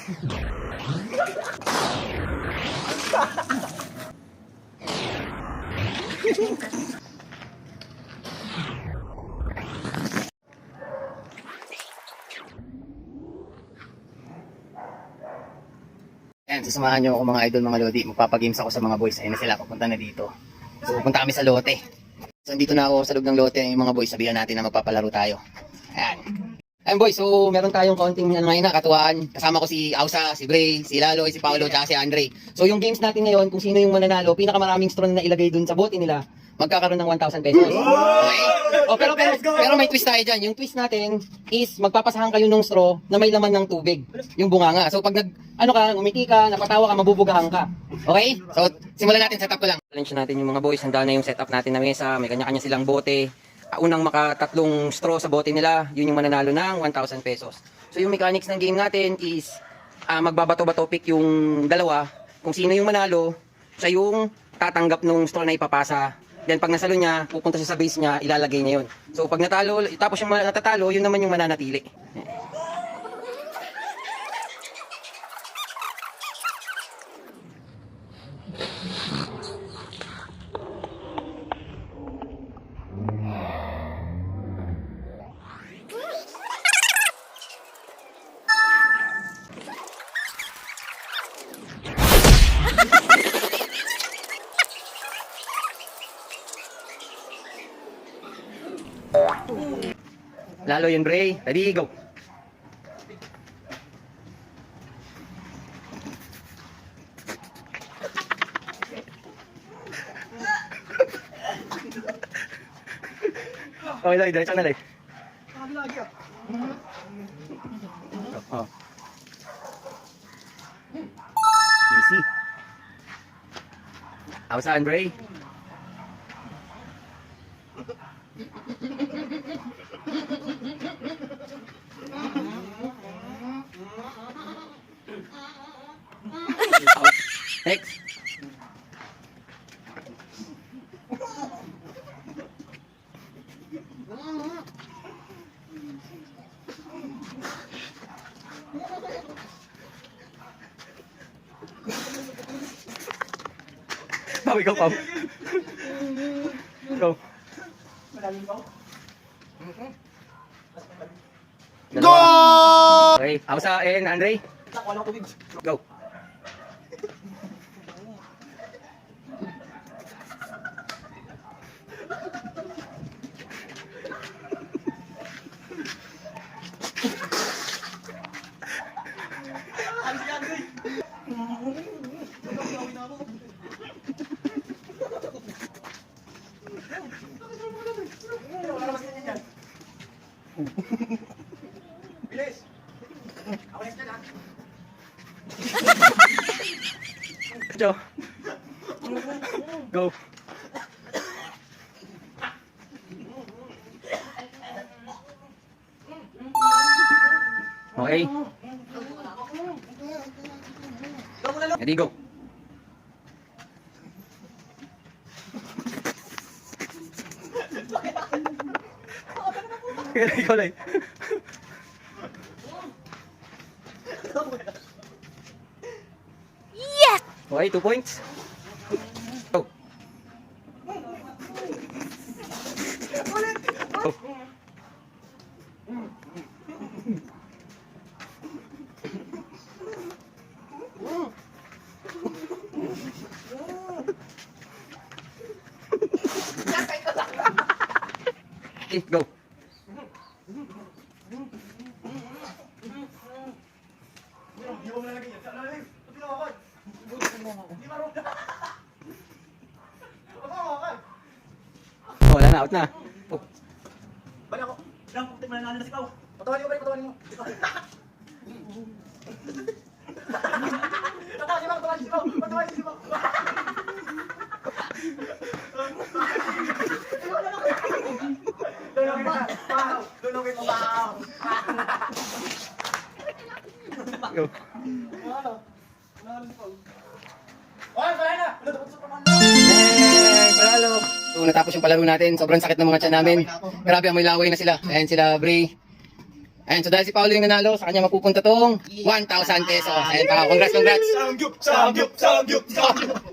Ayan, sasamahan nyo ako mga idol, mga lodi. Magpapagames ako sa mga boys. Ayun na sila, papunta na dito. So, punta kami sa lote. So, dito na ako sa loob ng lote. Yung mga boys, sabihan natin na magpapalaro tayo. Ayan. Ayan boys, so meron tayong kaunting katuwaan. Kasama ko si Ausa, si Bray, si Laloy, si Paolo, at si Andre. So, yung games natin ngayon, kung sino yung mananalo, pinakamaraming straw na ilagay dun sa bote nila, magkakaroon ng 1,000 pesos. Okay? Oh, pero may twist tayo dyan. Yung twist natin is magpapasahan kayo ng straw na may laman ng tubig. Yung bunganga. So pag umiti ka, napatawa ka, mabubugahan ka. Okay? So simulan natin, setup ko lang. Challenge natin yung mga boys. Handa na yung setup natin na mesa. May kanya-kanya silang bote. Unang makatatlong straw sa bote nila, yun yung mananalo ng 1,000 pesos. So yung mechanics ng game natin is magbabato-bato pick yung dalawa. Kung sino yung manalo, siya yung tatanggap nung straw na ipapasa. Then pag nasalo niya, pupunta siya sa base niya, ilalagay niya yun. So pag natalo, tapos yung natatalo, yun naman yung mananatili. Lalo yun, Bray. Ready, go. Okay, lagi. Diretso na, lagi. Oh. Easy. Saan, Bray? Next. Pau, ikaw, Pau. Go. Go! Okay, Ausa and Andre. Go. Bilis! Ako next na. Joe. Go. Okay. Ready, go. Ikaw lang. Yes! Okay, 2 points. Go. Go. Okay, go. Hindi mo nalagay yan. Saan nalagay? Ito pinawakan. Hindi marunong. Pinawakan. Oh, wala na, out na. Oh. Balik ako. Lang, putik mo na nanin na sikaw. Patawanin mo, patawanin mo. Patawanin si Mang, patawanin si Mang. Tulungin mo, Pao. Tulungin mo, Pao. Go. Oy, wala na. Hey, palalo. So, natapos yung palaro natin. Sobrang sakit ng mga tiyan namin. Grabe, amoy laway na sila. Ayan sila, Bray. Ayan, so dahil si Paolo yung nanalo, sa kanya mapupunta tong 1,000 pesos. Ayan, congrats. Samgyup!